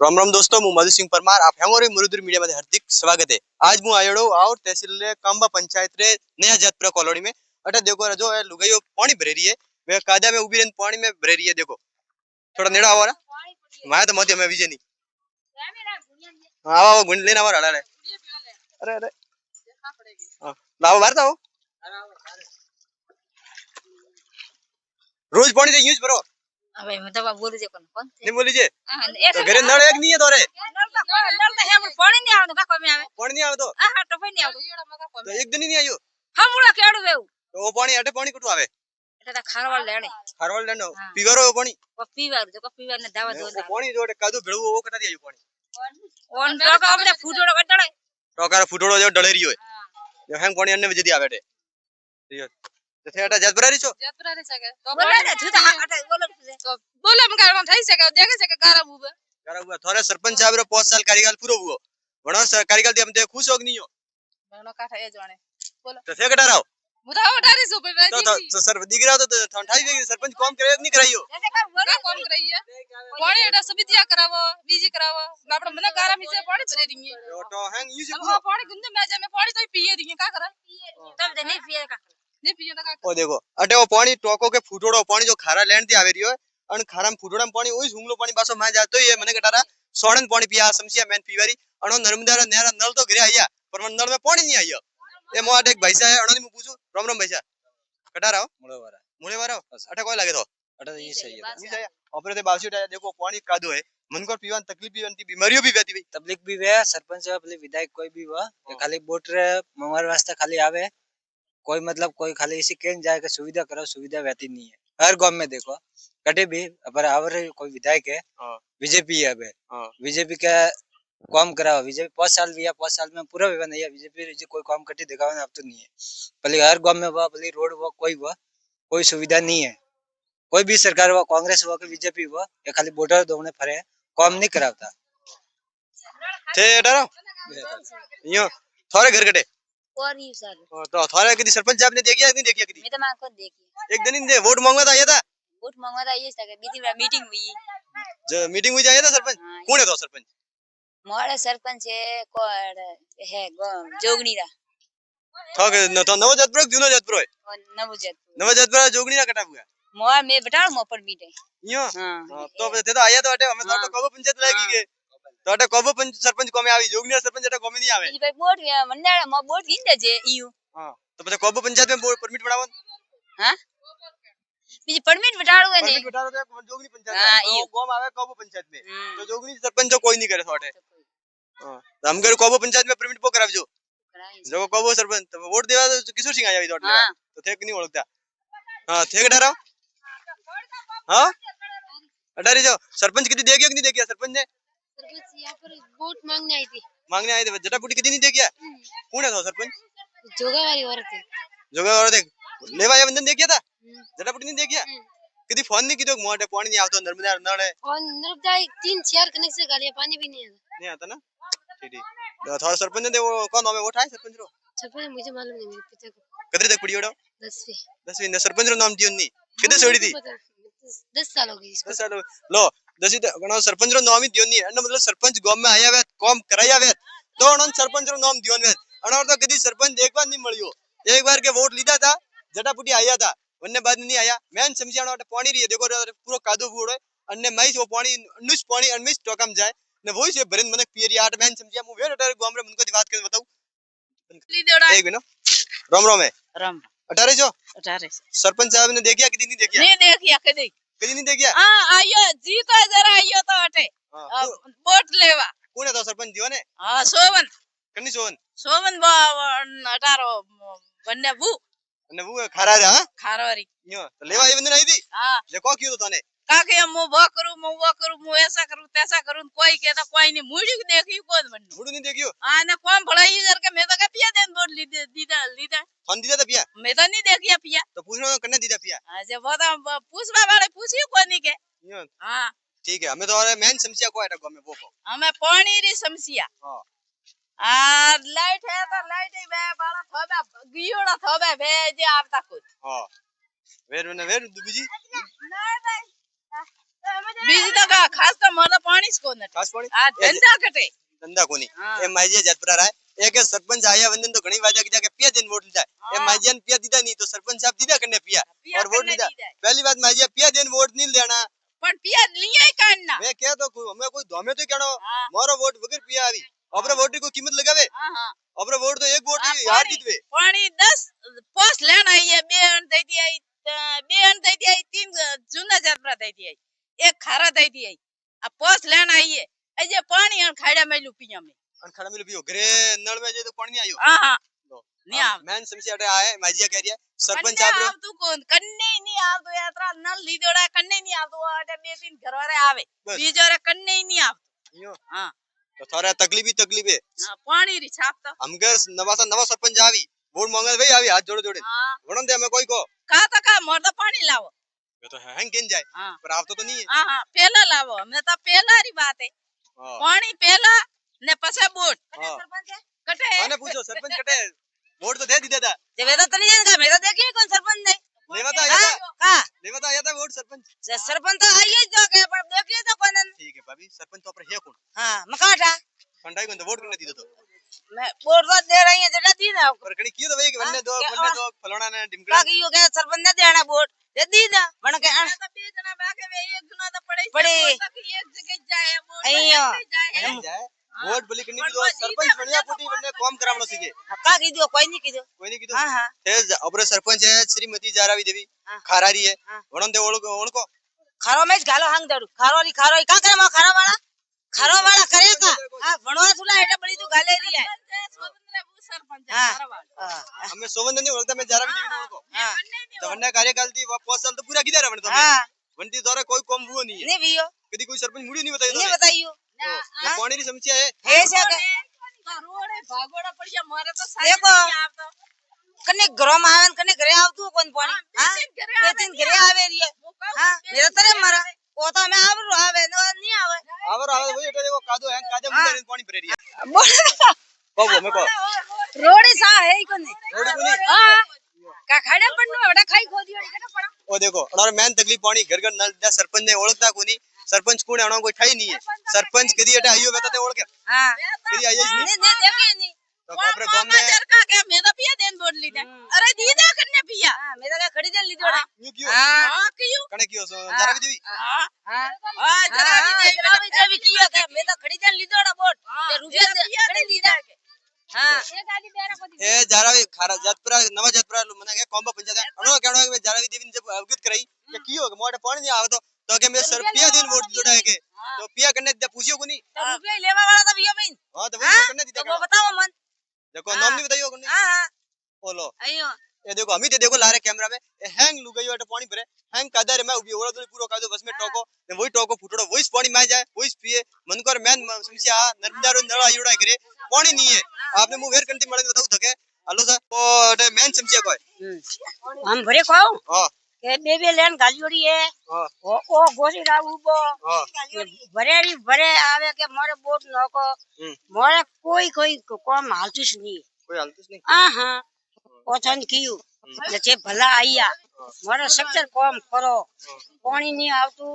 राम राम दोस्तों, मु मधु सिंह परमार आप हेमोरी मुरुदुर मीडिया में हार्दिक स्वागत है। आज मु आयोड़ो और तहसील ले कांबा पंचायत रे नया जातपुरा कॉलोनी में। अटे देखो जो है लुगाईयो पानी भरे रही है, वे कादा में उभी रही पानी में भरे रही है। देखो थोड़ा नेड़ा आओ ना, मैं तो मध्य में विजय नहीं। हां आओ गुंड लेना और हड़ा ले। अरे अरे हां लाओ बाहर तो रोज पानी से यूज भरो। अबे मतलब अब बोल दे कौन नहीं बोली जे तो घरे नल एक नहीं है तोरे नल तो है पानी नहीं आवतो का कमी आवे पानी नहीं आवे तो हां तो पानी नहीं आवतो तो एक दिन ही नहीं आयो हम उड़ा केड़ू वेऊ तो वो पानी हटे पानी कटू आवे एटा खारवाल लेणे खारवाल लेनो पीवरो पानी वो पीवार जो पीवार ने दावा दो पानी जो कादू भेळू वो कटा दियो पानी ओन तो का अपने फूटोड़ो कटड़े टोकार फूटोड़ो जो डले रियो जो हैंग पानी अन्ने बजदी आवे टे तो थे एटा जतबरारी छो जतबरारी सके तो बोले ने तू तो हटे बोले तो बोले हम गाम થઈ सके देखे सके गारा बुबे थोरे सरपंच साहब रो 5 साल कार्यकाल पूरो हुओ वणो कार्यकाल थी हम ते खुश होग नहीं हो मनो काठा ए जाने बोलो तो थे कटा राव मुदा उठारी सो पे तो सर दिगरा तो ठंडाई वेगी सरपंच काम करे नहीं कराइयो का काम करइए पानी एटा सुविधा करावो बीजी करावो आपन मने गारा में से पानी भरे दिए तो हैंग यूज अब पानी गुंदे में जा में पानी तो पिए दिए का करे तब दे नहीं पिए का नहीं पिए तो का ओ देखो अटे वो पानी टोको के फूटोड़ो पानी जो खारा लेन थी आवे रियो अन खारा में फूटोड़ा में पानी ओई हुमलो पानी बासो मा जातो ये मने कटारा सोडन पानी पिया समसिया मैन पीवारी अणो नर्मदा रा नेरा नल तो गिरे आया पर मन नल में पानी नहीं आयो ए मोट एक भाईसा है अणो मु पूछू राम राम भाईसा कटा राव मुळे वारा अटे कोई लागे तो अटे ये सही है ये सही ऑपरे ते बासी उठाया देखो पानी कादो है मन को पीवान तकलीफ भी बनती बीमारियों भी रहती भाई तबलीग भी वे सरपंच अपने विधायक कोई भी हुआ खाली वोट रे मंगवार वास्ते खाली आवे कोई मतलब कोई खाली इसी केन जाए के सुविधा करो सुविधा वैती नहीं है हर गांव में देखो कटे भी पर आवर कोई विधायक है बीजेपी है अबे बीजेपी का काम कराओ बीजेपी 5 साल भी है 5 साल में पूरा भी नहीं है बीजेपी कोई काम कटी दिखावा ना अब तो नहीं है भले हर गांव में हुआ भले रोड हुआ कोई सुविधा नहीं है कोई भी सरकार हुआ कांग्रेस हुआ कि बीजेपी हुआ ये खाली वोटर दोने फरे काम नहीं कराता थे डरो यो थारे घर कटे और ये सर तो थारे कदी सरपंच साहब ने देखिया नहीं देखिया कदी मैं तो मां को देखी एक दिन इन दे वोट मांगवा था आया था वोट मंगवा ये सके बीती मीटिंग हुई जो मीटिंग हुई आया था सरपंच कौन है तो सरपंच मोड़े सरपंच है कोड है जोगनी रा थक न तो नव जतपुर जुनो जतपुर है नव जतपुर जोगनी ना कटा हुआ मोर में बेटा मो पर मीटे यो हां तो ते तो आया तो अटे हमें तो कबो पंचायत लागी के तो अटे कबो सरपंच को में आवी जोगनी सरपंच अटे को में नहीं आवे जी भाई वोट मंडळ मो वोट गिन जे यू हां तो पछे कबो पंचायत में परमिट बनावो हां बीजी परमिट बिठाड़ो है ने परमिट बिठाड़ो तो जोगनी पंचायत तो गांव आवे कबो पंचायत में तो जोगनी सरपंच कोई नहीं करे थोड़े हां हम घर कबो पंचायत में परमिट पो करावजो जो कबो सरपंच तो वोट देवा तो किशोर सिंह आया दौड़ तो थे नहीं ओळखता हां थे डराओ हां अडारी जाओ सरपंच कितनी देखिया कि नहीं देखिया सरपंच ने सरपंच यहां पर वोट मांगने आई थे जटापुटी कितनी नहीं देखिया कौन है तो सरपंच जोगा वाली औरत है जोगा और देख लेवा या बंधन देखिया था जटापुटी नहीं देखिया कितनी फोन नहीं कितो मोटे पानी नहीं आवतो नर्मदा नल है और नर्मदा 3-4 कनेक्शन गालिया पानी भी नहीं आता ना ठीक ठीक थोड़ा सरपंच ने वो कौन नाम है वोट है सरपंच रो सरपंच मुझे मालूम नहीं मेरे पिता को कितने तक पड़ी ओडो 10वीं ने सरपंच रो नाम दियो नहीं कितने छोड़ी थी 10 साल हो गई इसको 10 साल लो 10 गणो सरपंच रो नाम ही दियो नहीं मतलब सरपंच गांव में आया वे काम कराया वे तो उन सरपंच रो नाम दियो ने अनोर तो कदी सरपंच एक बार नहीं मिलियो एक बार के वोट लीधा था जटापुटी आया था वन्ने बाद नहीं आया मैन समझाणो पानी रही देखो पूरा कादो बूड़ो अन्ने मई वो पानी अनुस पानी अनमिस टोकम जाए ने वही से भरन मन पियरी आठ मैन समझिया मु वेर अटारे गांव रे मन को बात कर बताऊं एक बिनो राम राम है राम 18 जो 18 सरपंच साहब ने देखिया कि नहीं देखिया नहीं देखिया कदी नहीं देखिया हां आयो जी तो जरा आयो तो अटे वोट लेवा कौन है तो सरपंच दियो ने हां सोवन कनी सोवन बा 18 बन्ने बू ने वो खारा जा खारवारी यो तो लेवा ये बंदन आई थी हां देखो क्यों तो तने काके मु वो करू मु ऐसा करू तैसा करू कोई कहता कोई नहीं मुड़ी देखी कौन बन मुड़ी नहीं देखियो हां ने कौन भलाई करके मैं तो का पिया देन बोल लीदा फोन दीदा था पिया मैं तो नहीं देखिया पिया तो पूछना कन्ने दीदा पिया हां जे वो तो पूछवा वाले पूछियो कोनी के यो हां ठीक है हमें तो और मेन समस्या को है गांव में वो को हमें पानी री समस्या हां आ लाइट है तो लाइट ही बे बाला थोबा गियोड़ा थोबा बे जे आवता कुछ हां वेर ने वेर दुबीजी नहीं भाई બીજી તો ખાસ તો મારે તો પાણી જ કોને ખાસ પાણી આ ધંધા કટે ધંધા કોની હા. એ માજી જતપરા રાય એક સરપંચ આયા વંદન તો ઘણી વાજા કીધા કે पिया दिन वोट લીધા એ हाँ। माजिया ने पिया दीदा नहीं तो सरपंच साहब दीदा करने पिया पिया और वोट करने लीधा दीदा। पहली बात माजिया पिया दिन वोट नहीं लेना પણ પિયા લીયા કાઢના मैं क्या तो हमें कोई धोमे तो कहनो हाँ। मारो वोट बगैर पिया आवी अपने वोट की कोई कीमत लगावे હા હા अपने वोट तो एक वोट આ ही हार પાણી जीतवे પાણી 10 પોસ લેણ આઈએ બે અણ દઈ દી આઈ બે અણ દઈ દી આઈ तीन જૂના જાત્રા દઈ દી આઈ એક ખારા દઈ દી આઈ આ પોસ લેણ આઈએ અજે પાણી અણ ખાડા મેલું પીયા મે अन खड़ा मिल पियो घरे नल में जे तो पानी नहीं आयो હા હા लो नहीं आव। मैन समस्या अटे आए माजिया कह रही है सरपंच કન્ને साहब આવતું કોણ કન્ને ની આવતું યાત્રા નળ લીધોડા કન્ને ની આવતું અટે બે ત્રણ ઘરવાળે આવે બસ. બીજો રે કન્ને ની આવતું यो હા तो थारा तकलीफ ही तकलीफ है હા, પાણી રી છાપ તો हम घर नवा सरपंच आवी वोट मांगे भाई आवी हाथ जोड़े जोड़े હા वणन दे हमें कोई को કા તો કા મોર તો પાણી લાવો ये तो हैंग केन जाए હા पर आप तो नहीं है હા હા પેલા લાવો અમને તો પેલા રી વાત હે हां પાણી પેલા ને પછી બોટ हाँ કટે मैंने पूछो सरपंच कटे वोट तो दे दी दादा જે વેદા તને જન કા મેં તો દેખી કોણ સરપંચ નહીં लेवा तो आया था કા लेवा तो आया था वोट सरपंच જે સરપંચ તો આઈએ જ જો કે પણ દેખી તો કોને ठीक है भाभी सरपंच तो पर है कौन હા મકાઠા फंडाई को तो वोट करने दी तो मैं बोट तो दे रही है जेटा दी ना पर कणी कियो तो भाई कि वन्ने दो फलाना ने का डिमकड़ा की यो के सरपंच ने देना बोट दे दी ना बण के तो बे जना बाके वे एक गुना तो पड़े एक जगह जाए बोट अइयो। जाए वोट बोली करनी की तो सरपंच बनिया पुटी वन्ने काम करावनो सीधे का की दियो कोई नहीं कीधो कोई नहीं की हां हां तो अपने सरपंच है श्रीमती जारावी देवी हाँ। खारारी है हाँ। वणन दे ओळको खारो में घालो हंग दड़ू खारो का करे मा खारो वाला करे का हां भणवा सुला एटा बड़ी तू गाले री है स्वतंत्र वो सरपंच हां हमें सोवंद नहीं ओळखता मैं जारावी देवी ने ओळखो हां तो वन्ने कार्यकाल थी वो 5 साल तो पूरा किधर है वण तो हां वंती द्वारा कोई काम हुआ नहीं है नहीं भैया कदी कोई सरपंच मुड़ी नहीं बताई नहीं बताइयो ये पानी की समस्या है हे से के रोडे भागोड़ा पड़िया मारे तो साइड नहीं आवतो कने घरो में आवे कने घरे आवતું કોણ પાણી હા બે तीन घरे આવે રી હા મેરે તરે મારા ઓ તો મે આવરું આવે નહીં આવે आवर आवे वही એટલે वो कादो है कादे हाँ। मुंडे पानी भरे रही है બોલ को मैं को રોડી સા હે કોને रोडी कोनी હા કા ખાડે પણ વડા ખાઈ ખોદી ઓડી કેટા પડા ओ देखो और मेन तकलीफ पानी घर घर नल दे सरपंच ने ओळखता कोनी सरपंच कोण है कोई ठाई नहीं है सरपंच कदी अटे आयो बेटा ते ओळखे हां कदी आयो ही नहीं नहीं देखे नहीं तो अपने गांव में का के मैं तो पिया देन बोल लीदा अरे दीदा करने पिया हां मैं तो खड़ी देन लीदोड़ा क्यों क्यों हां क्यों कने क्यों जारावी देवी हां हां जरावी देवी किया के मैं तो खड़ी देन लीदोड़ा बोट के रुपया खड़ी लीदा के हां ए जारावी खारा जतपुरा नवा जतपुरा मने के कोंबा पंचायत अनो कहणो के जारावी देवी ने जब अवगत कराई के कियो के मोटे पानी नहीं आवतो तो के मैं सर पिया दिन वोट जोड़ा है के तो पिया करने दे पूछियो कोनी तो रुपया लेवा वाला तो भैया बहन हां तो वही करने तो दीदा वो बताओ मन देखो नाम नहीं बताइयो कोनी हां हां बोलो अयो ये देखो हम ही देखो लारे कैमरा में ये हैंग लुगाई वाटे पानी भरे हैंग कादर में उभी ओळा तो पूरो कादो बस में टोको ने वही टोको फुटड़ो वही पानी में जाए वही पिए मन कर मैन समस्या नर्मदा रो नळा आयुड़ा करे पानी नहीं है आपने मुंह वेर करती मळे बताऊ थके हेलो सर ओ अटे मैन समस्या कोई हम भरे खाओ हां के बे लेन गालियोड़ी है हां ओ गोसी राऊ बो हां भरेरी भरे आवे के मोरे बोट नोको मोरे कोई कोम हालतीस नहीं कोई हालत नहीं हां ओछन कियो जे भला आइया मोरे सक्सेस कोम करो पानी नहीं आवतु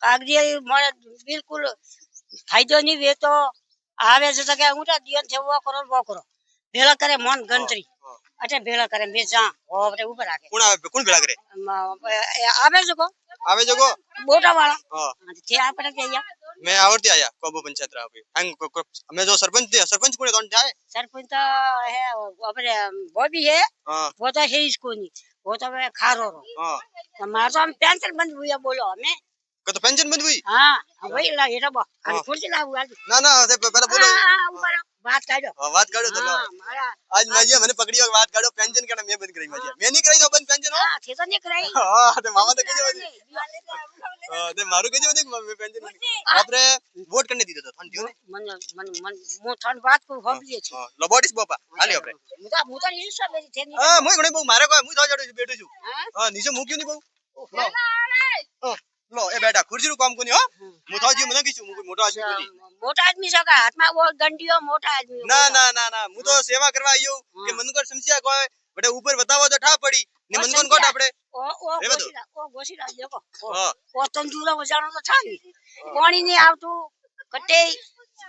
कागजी मोरे बिल्कुल फायदो नहीं वेतो आवे से तो के उठा दियन छे वो करो भेला करे मन गंतरी अटे भेला करे मैं जा ओरे ऊपर आके कौन भेला करे आवे जको आवे जको बोटा वाला हां थे आपने कहिया मैं आवरती आया कोबो पंचायत रा पे हैंग हमें जो सरपंच थे सरपंच कोने कोन जाए सरपंच तो है अपने वो भी है हां वो तो है इसको नहीं वो तो है खारो रो हां हमारा तो हम पेंशन बंद हुई बोलो हमें का तो पेंशन बंद हुई हाँ वही ला ये रबा हम हाँ। कुर्सी ला हुआ ना ना पहले बोलो ऊपर बात काटो हां बात काढो तो हाँ हमारा आज माजिया मैंने पकड़ियो बात काढो पेंशन केना मैं बंद कराई माजिया मैं नहीं कराई तो बंद पेंशन हो हाँ थे तो नहीं कराई हां ते मामा तो कहे बदी हां ते मारू कहे बदी मैं पेंशन आपरे वोट करने दीदो तो थन दियो ने मन मन मन मो थन बात को होब लिए छे हां लबोटिस बापा हाली आपरे मुदा नहीं सब मेरी थे नहीं हां मुई घणे बहू मारे को मुई तो जडो बैठो छु हाँ हां नीचे मुक्यो नहीं बहू लो ए बेटा खुर्ची रू काम कोनी हो मु तो जी मने कीछु मु मोटो आदमी कोनी मोटा आदमी सका हाथ में वो गंडियो मोटा आदमी ना ना ना ना मु तो सेवा करवा आयो के मन कर समस्या कोई बटे ऊपर बतावो तो ठा पड़ी ने मन कोन कोट आपड़े ओ रे बतो गोशीला देखो हां ओ तंदूरा वजाणो तो था नहीं पानी नहीं आवतु कटे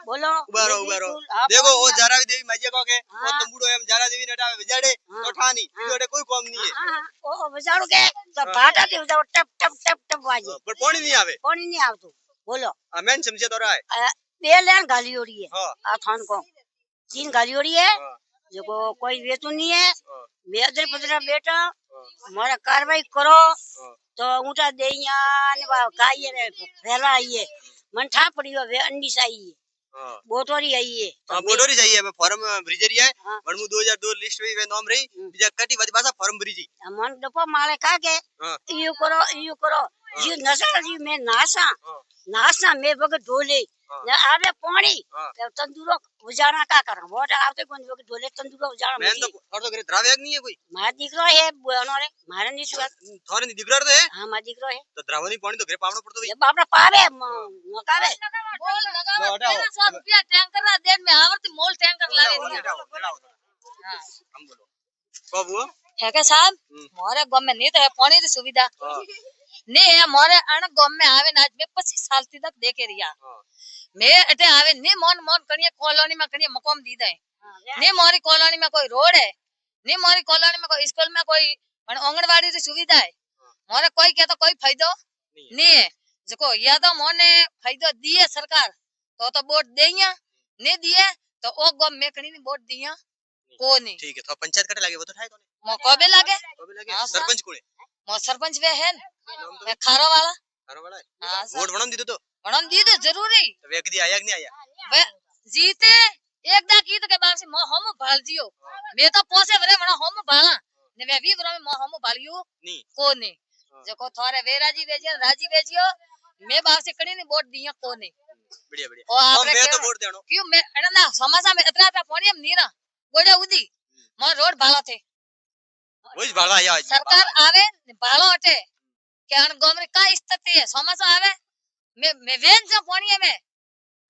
बोलो उबारो ये उबारो बिल्कुल, हाँ, देखो पानी ओ नहीं जारावी देवी माजे को के ओ हाँ। तंबूड़ो एम जारा देवी ने हटावे विजाड़े हाँ। तो ठानी हाँ। इदोटे कोई काम नहीं है हाँ, ओ वजाणो के तो हाँ। भाटा दे वजाओ टप टप टप टप वाजे पर पानी नहीं आवे पानी नहीं आवतु बोलो मेन समझे तो रहा है बे लेन गाली ओड़ी है हां आ थान को 3 गाली ओड़ी है हां जो कोई वेतु नहीं है हां बेदर पदरा बेटा मारा कार्रवाई करो तो ऊँटा देइया ने काई रे फैला आइए मन ठा पड़ी हो वे अंडी साई हां बोटोरी आई है हां बोडोरी चाहिए मैं फॉर्म भरीजरी है हाँ। वणमु 2002 लिस्ट में वे नाम रही बीजा कटी वाली भाषा फॉर्म भरीजी मन डपो माले का के हां यो करो जी नशा जी मैं नासा हां नासा मैं बग ढोले हाँ। ने आवे पानी हाँ। तो तंदूरो उजाना का करा वोट आवते कोन बग ढोले तंदूरो उजाना मैं तो और तो करे द्रावेग नहीं है कोई मार दिकरो है बोनो रे मारे नहीं सुआ थारे नहीं दिखरा तो है हां मार दिकरो है तो द्रावनी पानी तो घरे पावनो पड़तो ये बापड़ा पावे मकावे मोल लगावे लो, हटाओ। 1300 रुपया टैंकर ना देन में आवरती मोल टैंकर लावे हां हम बोलो कब हुआ है के साहब हम्म। मोरे गांव में नहीं तो है पानी की सुविधा हां ने है मोरे अण गांव में आवे ना आज मैं 25 साल थी तक देखे रिया हां मैं अटे आवे ने मन मन कनिया कॉलोनी में कनिया मकाम दी दे ने मोरी कॉलोनी में कोई रोड है ने मोरी कॉलोनी में कोई स्कूल में कोई आंगनवाड़ी की सुविधा है मोरे कोई के तो कोई फायदो नहीं है जको या तो मोने फायदो दिए सरकार तो वोट देइया ने दिए तो ओ गांव में कनी वोट दिया को नहीं ठीक है तो पंचायत कटे लागे वो तो ठाए तो मो कबे लागे कबे लागे हाँ, सरपंच कोने मो सरपंच वे है नाम तो वे खारा वाला थारो वाला है हां वोट वणम दीदो तो वणन दी तो जरूरी वे कदी आया कि नहीं आया वे जीते एकदा गीत के बाप से मो हम भाल दियो मैं तो पोसे भरे मणा हम भाला ने वे भी भरे मो हम भालियो नहीं को ने जको थारे वेराजी वेजियो राजी वेजियो मैं बाप से कड़ी ने वोट दिया को ने बढ़िया बढ़िया ओ और आपरे मैं तो के वोट देनो क्यों मैं अनना समासा में इतना इतना पानी हम नीरा गोड़े उदी मो रोड भाला थे वही भाड़ा आया आज सरकार आवे ने भालो हटे के अन गोमरे का स्थिति है समासा आवे मैं वेन जो पानी में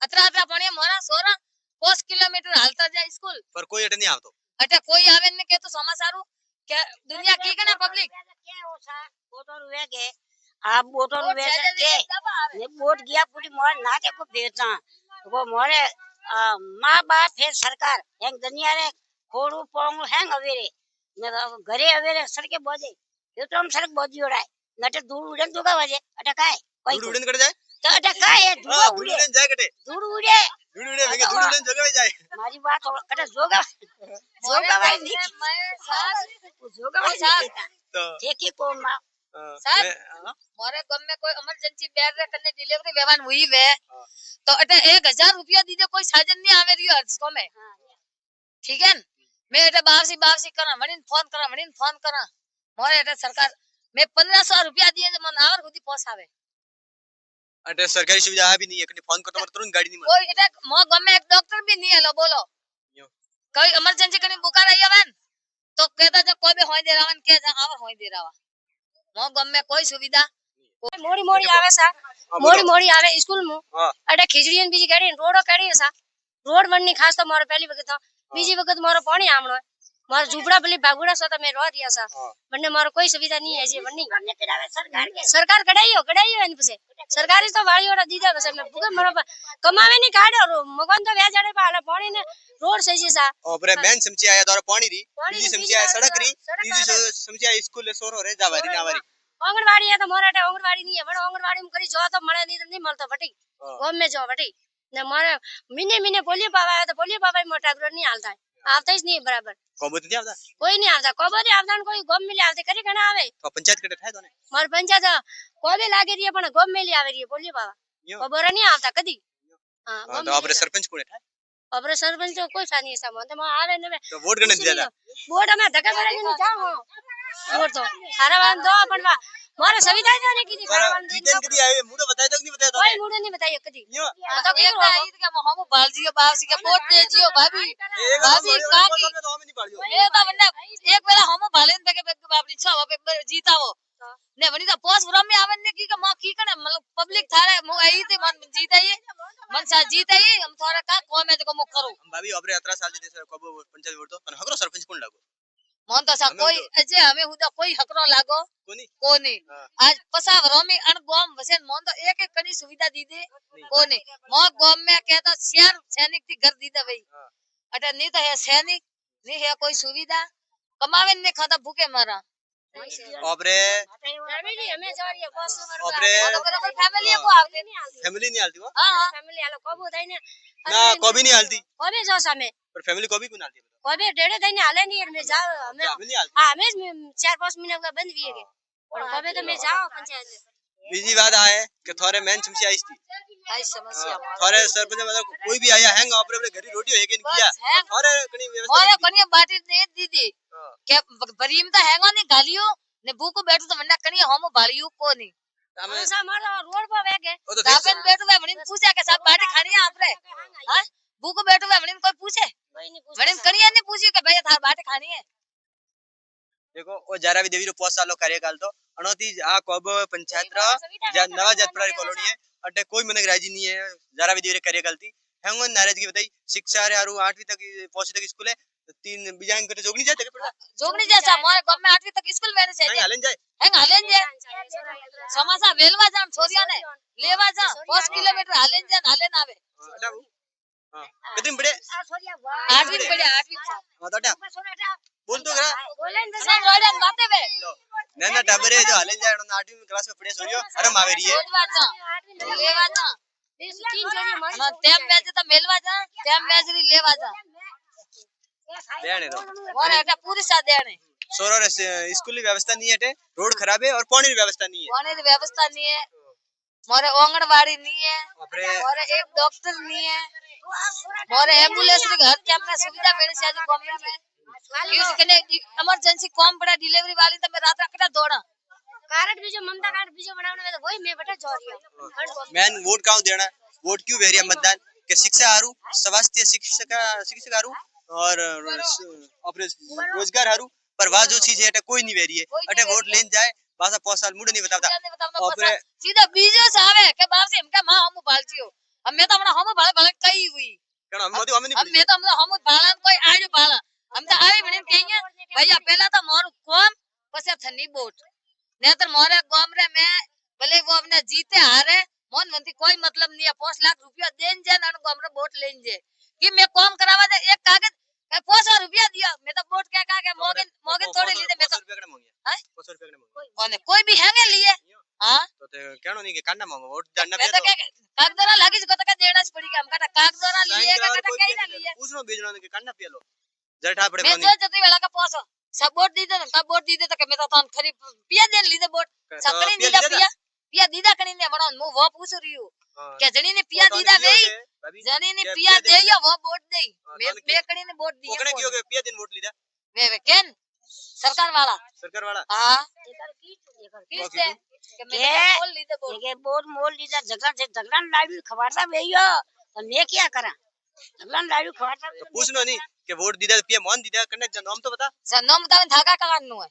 अतरा अतरा पानी मोरा सोरा 5 किलोमीटर हालता जाए स्कूल पर कोई अटे नहीं आवतो अटे कोई आवे ने के तो समाचारू के दुनिया की के ना पब्लिक बोटोर वे के आप बोटोर वे के ने वोट गया पूरी मोर नाते को भेजना वो मोरे माँ बाप है सरकार हैंग दुनिया रे खोड़ू पोंग हैंग अवेरे ने घरे अवेरे सड़के बोझे ये तो हम सड़क बोझी उड़ाए नटे दूर उड़न दुगा वजे अटे काय कोई दूर उड़न कट जाए तो अटे काय है हां दूर दूर उड़े उड़न जाए कटे दूर उड़े दूर उड़े वेगे दूर उड़न जगह में जाए मारी बात हो कटे जोगा भाई नहीं जोगा भाई नहीं तो ठीक ही को मां साहब मोरे गम में कोई इमरजेंसी बैर रे कने डिलीवरी व्यवहार हुई वे तो अटे 1000 रुपया दीदे कोई साजन नहीं आवे रियो हर्ष को में ठीक है मैं अटे बावसी करा वणिन फोन करा मोरे अटे सरकार मैं 1500 रुपया दिए जे मन आवर खुदी पहुंचावे अटे सरकारी सुविधा भी नहीं है कने फोन करतो मत तुरंत गाड़ी नहीं मिले कोई अटे मो गम में एक डॉक्टर भी नहीं है लो बोलो यो। कोई इमरजेंसी कने बुकार आई आवन तो कहता जो कोई भी होई दे रावन के जा आवर होई दे रावा मो गम में कोई सुविधा मोड़ी मोड़ी आवे सा मोड़ी मोड़ी आवे स्कूल में अटे खिचड़ी बीजी गाड़ी रोडो काढ़ी है सा रोड बननी खास तो मारो पहली वक्त बीजी वक्त मारो पानी आमणो मारो झूपड़ा पली बागुड़ा सा तो मैं रो दिया सा बनने मारो कोई सुविधा नहीं है जे बननी सरकार कढ़ाई इन पसे सरकारी तो वाली ओरा दीदा बस मैं भूखे मरो कमावे नहीं काढ़े और मगन तो व्याजाड़े पाला पानी ने रोड सही सा ओपरे मेन समझी आया द्वारा पानी री पानी बीजी री, समझी आया बीजी सड़क री सड़क बीजी आवे। समझी आया स्कूल ले सोरो रे जावारी नावारी आंगनवाड़ी है तो मोराटे आंगनवाड़ी नहीं है बड़ा आंगनवाड़ी में करी जो तो मळे नहीं मिलतो बटी गांव में जो बटी ने मारे महीने महीने पोलियो पावा है तो पोलियो पावा में टागरो नहीं हालता है आता ही नहीं है बराबर कोबत नहीं आवदा कोई नहीं आता कोबरे आवदान कोई गांव में ले आते करे कना आवे तो पंचायत कटे ठाए तो ने मार पंचायत कोबे लागे रही है पण गांव में ले आवे रही है पोलियो पावा यो। कोबरे नहीं आता कदी हां हां तो आपरे सरपंच कोने ठाए अपरे सरपंच तो कोई सानी है सामान तो मैं आवे ने तो वोट गने दिया वोट में धक्का करे नहीं जाओ वोट तो सारा वान दो पण मारे सुविधा जाने की पर जीतन कदी आए मुडो बताया तो नहीं बताया तो कोई मुड़े नहीं बताइए कदी यो हां तो एक ईद के हम बाल जियो बावसी के वोट दे जियो भाभी भाभी का की तो हम नहीं पाड़ियो ये तो वन्ने एक बेला हम भालेन पे के बापरी छ पे जीतावो ने वनी तो पोस भरम में आवन ने की के म की कने मतलब पब्लिक थारे मु आई थी मन जीताई मन सा जीताई हम थोड़ा का को में को मु करू हम भाभी ओपरे 18 साल दे कब पंचायत वोट तो पण हकरो सरपंच कोन लागो મોન તો સા અમે કોઈ તો- અજે અમે હું તો કોઈ હકરો લાગો કોની કોની હા. આજ પસાવ રોમી અણ ગોમ વસેન મોન તો એક એક કડી સુવિધા દીધી કોની મો ગોમ में कहता शहर सैनिक थी घर दीदा भाई हाँ। अटे नहीं तो है सैनिक नहीं है कोई सुविधा कमावे नहीं खाता भूखे मरा ઓબરે ફેમિલી અમે જવારીએ બસ ઓબરે कोई फैमिली हाँ। को आवते नहीं ફેમિલી નહીં હાલતી હો हां हां ફેમિલી આલો કોબુ થઈને ના કોબી નહીં હાલતી કોબે જો સામે પણ ફેમિલી કોબી કોણ હાલતી કોબે ડેડે થઈને હાલે નહીં મે જાવ અમે ફેમિલી નહીં હાલતી હા અમે 4-5 મહિના બંધ વીએ કે પણ કોબે તો મે જાવ પંચાયત બીજી વાત આ है कि थोड़े मेन समस्या आई थी आई समस्या थोड़े सरपंच मतलब कोई भी आया हैंग अपने अपने घरी रोटी है कि नहीं किया बस हैंग। थोड़े कनी व्यवस्था मोरे की थी। कनिया बाटी दे दीदी हाँ। के बरीम तो हैंगो नहीं गालियो ने भूको बैठो तो वंडा कनिया हम भालियो को नहीं हमें સા મારો રોડ પર વેગે वो तो दाबेन बैठो वे वणिन पूछे के साहब बाटी खानी है आपरे हां भूको बैठो वे वणिन कोई पूछे કોઈ નહીં वणिन कनिया नहीं पूछी के भैया थार बाटी खानी है देखो वो जारावी देवी रो 5 साल कार्यकाल तो अणोती आ कोब पंचायत रा नवा जातपुरा कॉलोनी है अटे कोई मनक राजी नहीं है जारावी देवी रे कार्यकाल थी हैंगो नाराजगी बताई शिक्षा रे आरू 8वीं तक पहुंची तक स्कूल है तो 3 बिजांग करे जोगनी जाते के पड़ा जोगनी जैसा मोरे गांव में 8वीं तक स्कूल वेने से नहीं हालन जाए हैंग हालेन जे समासा वेलवा जान छोरिया ने लेवा जा 5 किलोमीटर हालेन जे हालेन आवे अटा हां कितनी बड़े આ છોરિયા વાહ 8वीं पढ़े 8वीं हां तो अटा છોરાટા बोल तो करा બોલે ને ना रोडन बाते बे नैना टाबरे जो हालन जाए 8वीं क्लास में पढ़े सोरियो अरे मावे रही है लेवा जा लेवा जा तीन છોરી મારી ना टेम में तो मेलवा जा टेम में जरी लेवा जा देने दो मोरे एटा पूरी सा देने सोरो रे स्कूल की व्यवस्था नहीं है रोड खराब है और पानी की व्यवस्था नहीं है पानी की व्यवस्था नहीं है मोरे आंगनवाड़ी नहीं है बापरे मोरे एक डॉक्टर नहीं है मोरे एम्बुलेंस री घर कैंप में सुविधा मिले से आज गांव में किसी कने इमरजेंसी कॉम पड़ा डिलीवरी वाली तो मैं रात रात दौड़ा કાર્ડ બીજો મમતા કાર્ડ બીજો બનાવને મે તો વોય મે બેટા જોરિયો मैन वोट काउ देना वोट क्यों वेरिया मतदान के शिक्षा हारू स्वास्थ्य शिक्षक हारू और अपने रोजगार हारू पर वह जो चीज है अटे कोई नहीं वेरी है कोई नहीं अटे वोट वेरी है। लेन जाए बासा 5 साल मुड़े नहीं बताता और फिर सीधा बीजो से आवे के बाप से हमका मां हम बालतियो अब मैं तो हमना हम बाल बाल कई हुई कण हम तो हमें अब नहीं मैं तो हम बालन कोई आयो बाला हम तो आवे बने कहिए भैया पहला तो मोर कॉम पसे थनी बोट ने तो मोरे गांव रे में भले वो अपने जीते हारे मोन वंती कोई मतलब नहीं है 5 लाख रुपया देन जे न गांव रे वोट लेन जे कि मैं कॉम करावा दे एक कागज 500 रुपया दिया मैं तो वोट क्या के मोगे मोगे थोड़े लीधे मैं तो 500 रुपया कने मांगिया हैं? 500 रुपया कने मांगिया ओने कोई भी हैंगे लिए हां तो ते कहनो नहीं कि कांडा मांगो वोट जानना मैं पे तो तो के कागदोरा लागी को तो का देना पड़ी के हम का कागदोरा लिए का का कई ना लिए पूछनो बेचनो के कांडा पे लो जठा पड़े मैं जो जती वाला का पोसो सब वोट दी दे का वोट दी दे तो के मैं तो थान खरी पिया देन लीधे वोट सकड़ी पिया दीदा लीधा पिया पिया दीदा कनी ने बणो मु वो पूछ रही हूं के जणी ने पिया दीदा वेई जणी ने पिया देया वो वोट देई मैं बेकड़ी ने वोट दी ओकने क्यों के पिया दिन वोट लीधा वे केन सरकार वाला सरकार वाला हां એકાર કીટ એકાર किस दे के मैं तो बोल लीधे वोट કે બોર મોલ લીધા ઝગડા લાડુ ખવાડતા વેયો તો મે ક્યાં કરા ઝગડા લાડુ ખવાડતા तो पूछनो नहीं कि वोट दीदा पिया मान दीदा कने नाम तो बता नाम बतावे धागा का करनु है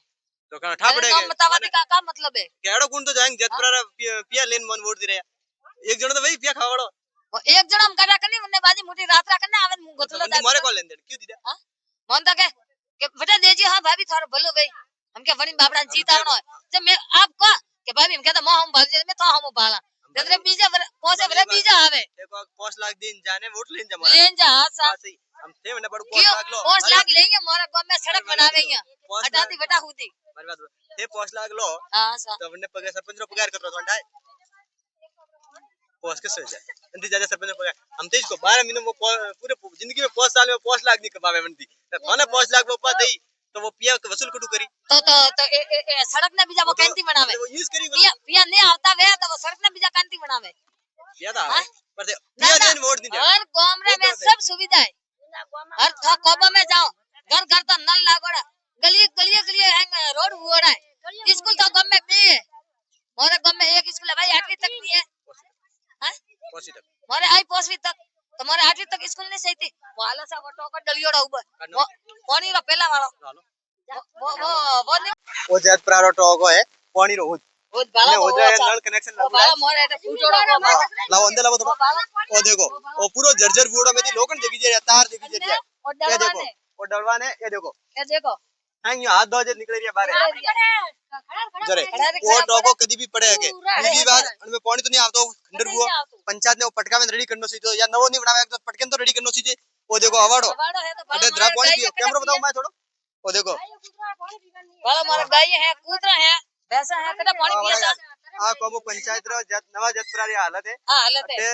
तो कहना ठा पड़ेगा नाम बतावा का मतलब है केड़ो कौन तो जाएंगे जतपुरा पिया लेन मन वोट दे रहा एक जण तो वही पिया खावाड़ो वो एक जण हम करा कनी मने बाजी मोटी रात रा कने आवे मु गोतलो तो मारे कॉल लेन देन क्यों दीदा हां मन तो के बेटा देजी हां भाभी थारो भलो भाई हम के वणी बाबड़ा जीतावनो है जब मैं आप को के भाभी हम कहता मो हम भाल जे मैं तो हम बाला दरे बीजा पोसे भले बीजा आवे देखो 5 लाख दिन जाने वोट लेन जा मारा लेन जा हां सा हां सही हम थे मने बड़ू 5 क्यों लाख लो 5 लाख लेंगे मोरा गांव में सड़क बनावे यहाँ हटाती बेटा हुदी मारी बात थे 5 लाख लो हां सा तो हमने पगार सरपंच रो पगार करो तो अंडा पोस के सो जाए अंती ज्यादा सरपंच पगार हम तो इसको 12 महीने में पूरे जिंदगी में 5 साल में 5 लाख नहीं कमावे बनती तो थाने 5 लाख ऊपर देई तो वो पिया वसूल कटू करी तो सड़क ने बीजा वो कैंती बनावे वो यूज करी पिया पिया नहीं आवता वे तो वो सड़क ने बीजा कैंती बनावे पिया था पर पिया दिन वोट नहीं हर गांव रे में सब सुविधा है हर कोबा में जाओ घर घर तो नल लागोड़ा गली गली गली है रोड हुआ है स्कूल तो गांव में भी है मोरे गांव में एक स्कूल है भाई 8वीं तक नहीं है हां पोसी तक मोरे आई 5वीं तक तुम्हारे 8वीं तक स्कूल नहीं सही थी वाला सा वटो का डलियोड़ा ऊपर कोनी रो पहला वाला वो नहीं वो जत प्रारो टोगो है पानी रो वो बाला हो जाए नल कनेक्शन वो लग बाला मोरे एटा फूटोड़ा को लाओ अंदर लाओ तो वो देखो वो पूरा जर्जर बूढ़ा में थी लोकन जगी जे तार जगी जे और ये देखो डलवाने वो डलवाने ये देखो ये देखो हैंग यो हाथ धो जे निकल रिया बारे जरे वो टोको कदी भी पड़े के बीजी बात अनमे पानी तो नहीं आवतो खंडर हुआ पंचायत ने वो पटका में रेडी करनो सी तो या नवो नहीं बनावे तो पटके तो रेडी करनो सी जे वो देखो अवाड़ो अटे द्रा पानी पियो कैमरा बताओ मैं थोड़ो वो देखो वाला मारा गाय है कूतरा है भैंसा है कदा पानी पिया आ कोबो पंचायत रो नवा जतपुरा री हालत है हालत है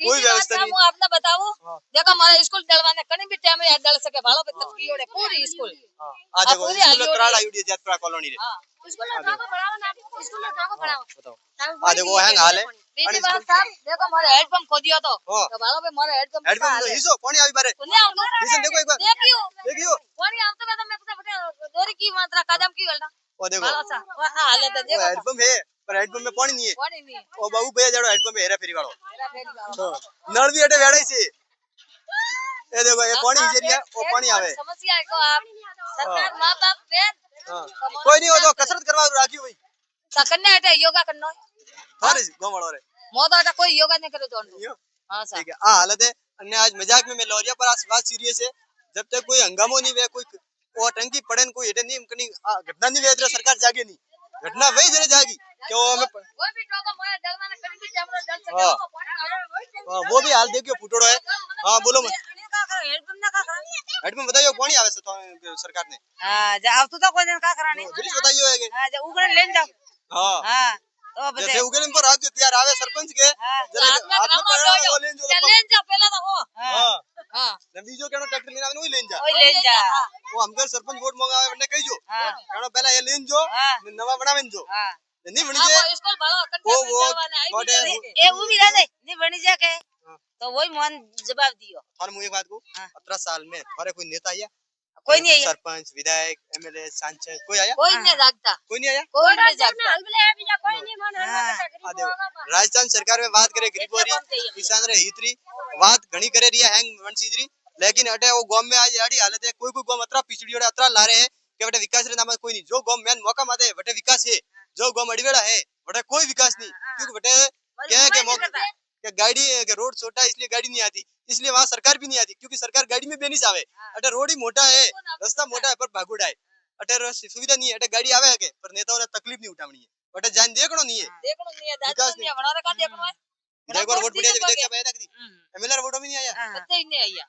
कोई व्यवस्था नहीं मैं आपने बताऊं देखो हमारा स्कूल डलवाने कहीं भी टाइम याद डल सके भालो पे तक कीड़े पूरी स्कूल आ देखो स्कूल त्राड़ आयुडी जतपुरा कॉलोनी रे स्कूल में ठाको पढ़ाओ ना स्कूल में ठाको पढ़ाओ बताओ आ देखो हैंग हाल है बीजी बात साहब देखो हमारा हेडपंप खो दिया तो भालो पे हमारा हेडपंप हिसो पानी आवी बारे सुनिए आप हिसन देखो एक बार देखियो पानी आवतो मैं तो मैं पता दोरी की मात्रा कदम की गलना वो देखो भालो सा हालत है देखो हेडपंप है पर हेडपंप में पानी नहीं है पानी नहीं ओ बाबू भैया जड़ो हेडपंप हेरा फेरी वालो मेरा बेटी वाला नल भी अटे वेड़ाई से ये देखो ये पानी इजरिया वो पानी आवे समस्या है को आप सरकार मां बाप पे कोई नहीं हो तो कसरत करवा राखी हुई सकन्ने हटे योगा करनो थारे गोमड़ो रे मोदा हटा कोई योगा नहीं करे तो हां सर ठीक है आ हालत है अन्य आज मजाक में मैं लोरिया पर आज बात सीरियस है जब तक कोई हंगामो नहीं वे कोई वो टंकी पड़े कोई हेटे नहीं कनी घटना नहीं वे सरकार जागे नहीं घटना वही जरे जागी कि वो हमें कोई भी टोका मोया डलवाने कहीं भी कैमरा डल सके वो पानी वो भी हाल देखियो फुटोड़ो है हां बोलो मत हेडपंप ना का करानी हेडपंप बताइयो पानी आवे से सरकार ने हां जा अब तो कोई दिन का करानी जल्दी बताइयो है हां जा उगने ले जाओ हां हां तो बता जैसे उगले पर रात तैयार आवे सरपंच के हाथ में ग्राउंड ले जा पहला तो हो हां हां बीजो केनो ट्रैक्टर लेना वही लेन जा ओई ले जा वो हमकर सरपंच वोट मांगावे वने कही जो केनो पहला ये लेन जो नवा बनावेन जो हां नहीं बनी जे स्कूल भालो वो करवाने आई मोटे ए वो भी रह नहीं बनी जा के तो वही मन जवाब दियो और मुझे बात को 18 साल में हमारे कोई नेता आया कोई नहीं आया सरपंच विधायक एमएलए सांसद कोई आया कोई नहीं जागता कोई नहीं आया कोई नहीं जागता कोई नहीं मन राजस्थान सरकार में बात करे गरीबोरी किसान रे हितरी बात घणी करे रिया हैंग वंशीदरी लेकिन अटे वो गांव में आज आड़ी हालत है कोई गांव अतरा पिछड़ी और अतरा ला रहे हैं कि बेटा विकास रे नाम कोई नहीं जो गांव मेन मौका मादे बटे विकास है जो गांव अड़वेड़ा है बटे कोई विकास नहीं क्योंकि बटे क्या के मौका कि गाड़ी के रोड छोटा इसलिए गाड़ी नहीं आती इसलिए वहाँ सरकार भी नहीं आती क्योंकि सरकार गाड़ी में बेनिस आवे अटे रोड ही मोटा है रास्ता मोटा है पर भागुड़ा है अटे सुविधा नहीं है अटे गाड़ी आवे के पर नेताओं ने तकलीफ नहीं उठावनी है अटे जान देखनो नहीं है विकास नहीं बना रखा देखनो है देखो वोट बढ़िया विधायक क्या बैठा थी एमएलए वोट में नहीं आया कतई नहीं आया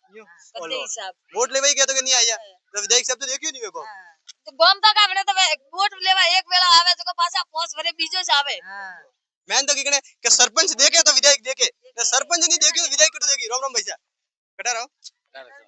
कतई साहब वोट लेवे के तो नहीं आया तो विधायक साहब तो देखियो नहीं मेको तो गांव तक आवे तो वोट लेवा एक वेला आवे तो पाछा पोस भरे बीजो से आवे मैंने तो कहने कि सरपंच देखे तो विधायक देखे ना सरपंच नहीं देखे तो विधायक तो देगी राम राम भैया कटा रहो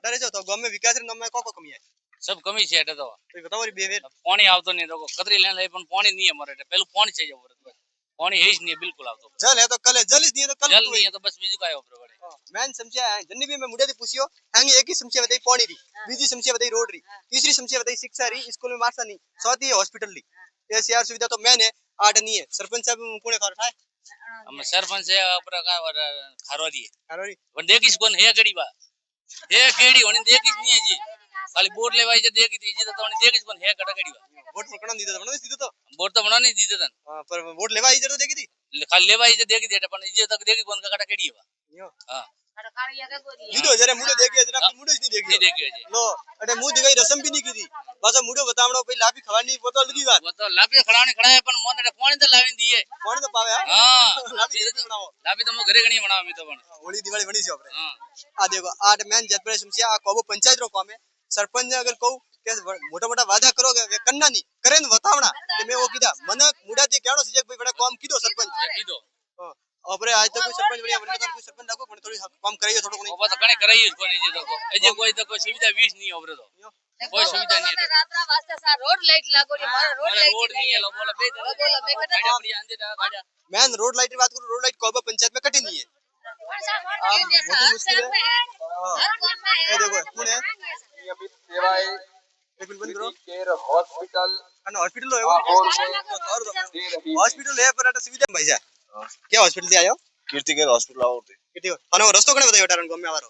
डरे जो तो गांव में विकास रे नाम में को कमी है सब कमी छे एटे तो बताओ री बेवेर पानी आवतो नहीं तो कतरी लेन ले पण पानी नहीं है मारे पहले पानी चाहिए बस पानी है ही नहीं बिल्कुल आवतो जल है तो कल है जल ही नहीं है तो कल जल नहीं है तो बस बीजू का है ऊपर बड़े मैंने समझा है जन्नी भी मैं मुड़े दी पूछियो हंगे एक ही समस्या बताई पानी री बीजी समस्या बताई रोड री तीसरी समस्या बताई शिक्षा री स्कूल में मास्टर नहीं चौथी हॉस्पिटल री ऐसी यार सुविधा तो मैंने आठ नहीं है सरपंच साहब कोने कर उठाए हम सरपंच है ऊपर का खारोरी खारोरी वन देखिस कौन है गड़ी बा है केड़ी होनी देखिस नहीं है जी खाली बोर्ड लेवाई जे देखी थी जी तो होनी देखिस कौन है गड़ा गड़ी बा वोट पकड़ा नहीं देता बना सीधे तो बोर्ड तो बना नहीं दीदे तन हां पर वोट लेवाई जरूर देखी थी खाली लेवाई जे देखी थी पण जे तक देखी कौन का गड़ा केड़ी बा हां जीदो जरे मुड़े देखिए जरा मुड़े नहीं नहीं देखिए देखियो जी लो अरे मुंह दिखाई रसम भी नहीं की थी बस मुड़े बतावड़ो पे लापी खवानी वो तो अलग ही बात वो तो लापी खड़ाने खड़ा है पण मोने पानी तो लावी दिए कौन तो पावे हां लापी बनाओ लापी तो मो घरे गणी बनावा मी तो पण होली दिवाली बनी से आपरे हां आ देखो आठ मैन जतपुर समस्या आ कोबो पंचायत रो काम है सरपंच ने अगर कहू के मोटा मोटा वादा करोगे वे करना नहीं करे न बतावना कि मैं वो कीदा मन मुड़ा थी केणो सीजे भाई बड़ा काम कीदो सरपंच कीदो अपरे आज तो कोई सरपंच बढ़िया बन कोई सरपंच लागो पण थोड़ी काम कराइयो थोड़ो कोनी वो तो कने कराई कोनी जे तो एजे कोई तो कोई सुविधा 20 नहीं ओबरे तो कोई सुविधा नहीं है रात्रा वास्ते सा रोड लाइट लागो रे मारा रोड लाइट रोड नहीं है लो बोला बे बोला मैं कटा गाड़ी अपनी आंदे दा गाड़ा मैन रोड लाइट की बात करूं रोड लाइट कोबो पंचायत में कटी नहीं है बहुत मुश्किल है ये देखो कौन है नियमित सेवाएं एक मिनट बंद करो केयर हॉस्पिटल अन हॉस्पिटल है वो हॉस्पिटल है पर सुविधा भैया क्या हॉस्पिटल से आयो कीर्ति केयर हॉस्पिटल आओ थे किटी थाने रस्तो कने बतायो टारन गांव में आवारो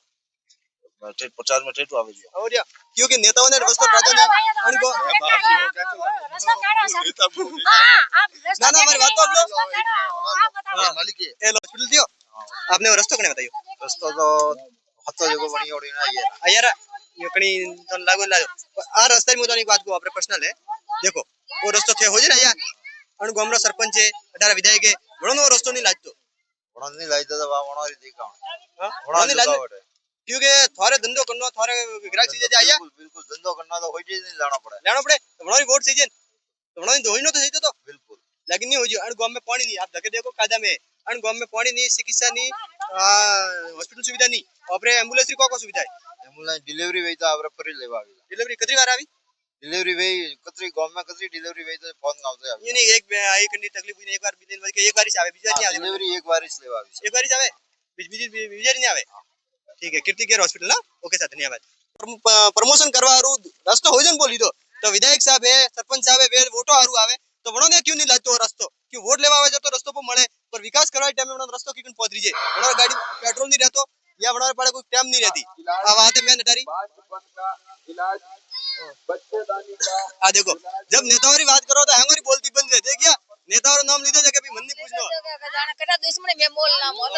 मैं 50 में ठेठू आवे दियो और या क्योंकि नेताओं ने रस्तो राजो ने अनको ना ना हमारी बात तो लो मालिक है ए हॉस्पिटल दियो आपने रस्तो कने बतायो रास्ता तो हत्ता जगह बनी ओड़ी ना ये अयारा ये कणी तो लागो लायो आ रस्ता में तो बात को आपरे पर्सनल है देखो वो रस्तो थे हो जे या अण गामरो सरपंच है अठारा विधायक है घणो नो रस्तो नहीं लागतो वणा नहीं लाइदा तो वणा री देखा हां वणा नहीं नहीं लाग क्योंकि थारे धंधो करनो थारे ग्राहक सीजे जाया बिल्कुल बिल्कुल धंधो करना तो होई जे नहीं लाना पड़े लेनो पड़े घणो वोट सीजे तो घणो तो होइनो तो सही तो बिल्कुल लेकिन नहीं हो जो अण गांव में पानी नहीं आप धके देखो कायदा में अण गांव में पानी नहीं चिकित्सा नहीं हॉस्पिटल सुविधा नहीं और एम्बुलेंस री को सुविधा है एम्बुलेंस डिलीवरी वेई तो आपरे फरी लेवा आवी डिलीवरी कितनी बार आई डिलीवरी वेई कतरी गांव में कतरी डिलीवरी वेई तो फोन आवते आवी ये नहीं एक कंडी तकलीफ हुई एक बार बिदिन बज के एक बार ही आवे बीजा नहीं आवे डिलीवरी एक बार ही लेवा आवी एक बार ही आवे बीजा नहीं आवे ठीक है कीर्ति केयर हॉस्पिटल ना ओके सर धन्यवाद प्रमोशन करवा हारू रास्ता हो जन बोली तो विधायक साहब है सरपंच साहब है वे वोटो हारू आवे तो वणो ने क्यों नहीं लातो रास्तो क्यों वोट लेवा आवे तो रस्तो पर मळे पर विकास करवा टाइम में वणो रस्तो की पहुंच जे वणो गाड़ी पेट्रोल नहीं रहतो या वणो पड़े कोई टाइम नहीं रहती आ बात है मैं नटारी बाजपन का इलाज बच्चेदानी का आ देखो जब नेताओं की बात करो तो हंगरी बोलती बंद है देखिया नेताओं नाम लीधो जे कभी मन नहीं पूछनो जाने कटा दुश्मनी में मोल ना मोल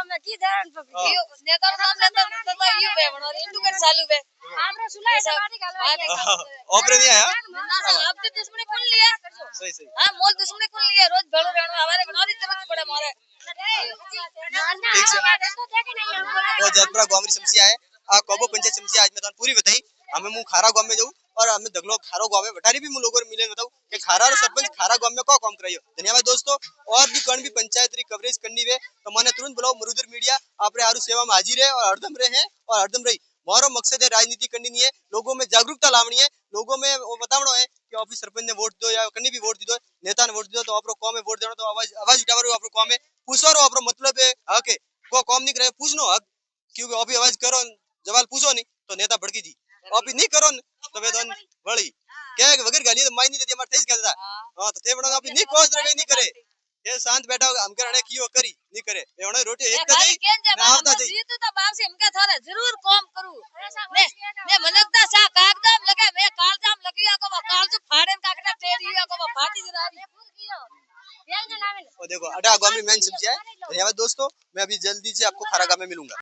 में की दरण पकड़ी नेता नाम लेता तो यू बे बनो इंदु कर चालू बे हमरे सुलाय समाधि गालो ऑपरे नहीं आया ना अब तो दुश्मनी कौन लिया सही सही हां मोल दुश्मनी कौन लिया रोज भेड़ो रहनो हमारे बनारी जरूरत पड़े मारे ठीक से वो जतपुरा गांव की समस्या है आ कोबो पंचायत समस्या आज मैं तो पूरी बताई हमें मु खारा गांव में जाऊं और हमें दगलो खारो गांव में बटारी भी मु लोगों मिले बताऊं कि खारा और सरपंच खारा गांव में को काम करायो धन्यवाद दोस्तों और भी कौन भी पंचायत री कवरेज करनी है तो माने तुरंत बुलाओ मरुदर मीडिया आपरे आरु सेवा में हाजिर है और हरदम रहे और हरदम रही मारो मकसद है राजनीति करनी नहीं है लोगों में जागरूकता लावनी है लोगों में वो बतावनो है कि ऑफिस सरपंच ने वोट दो या कहीं भी वोट दी दो नेता ने वोट दी दो तो आपरो कॉम में वोट देनो तो आवाज उठावरो आपरो कॉम में पूछवारो आपरो मतलब है हक है को कॉम नहीं करे पूछनो हक क्योंकि अभी आवाज करो जवाल पूछो नहीं तो नेता भड़की जी अभी नहीं करो तो वे दोन वળી કે વગર ગાલી તો માઈ નહીં દેતી અમાર થઈ જ કહેતા હા તો તે વણો આપી નહીં કોજ રવે નહીં કરે એ શાંત બેઠા આમ કરણે કીયો કરી નહીં કરે એ વણો રોટી એક કદી ના આવતા જઈ जीत तो बाप से हमके थारे जरूर काम करू ने मनकता सा कागदाम लगे मैं कालजाम लगिया को कालजू फाड़ेन काकड़ा टेरिया को फाटी जरारी और देखो अटा गांव में मेन समस्या है धन्यवाद दोस्तों मैं अभी जल्दी से आपको खारा गांव में मिलूंगा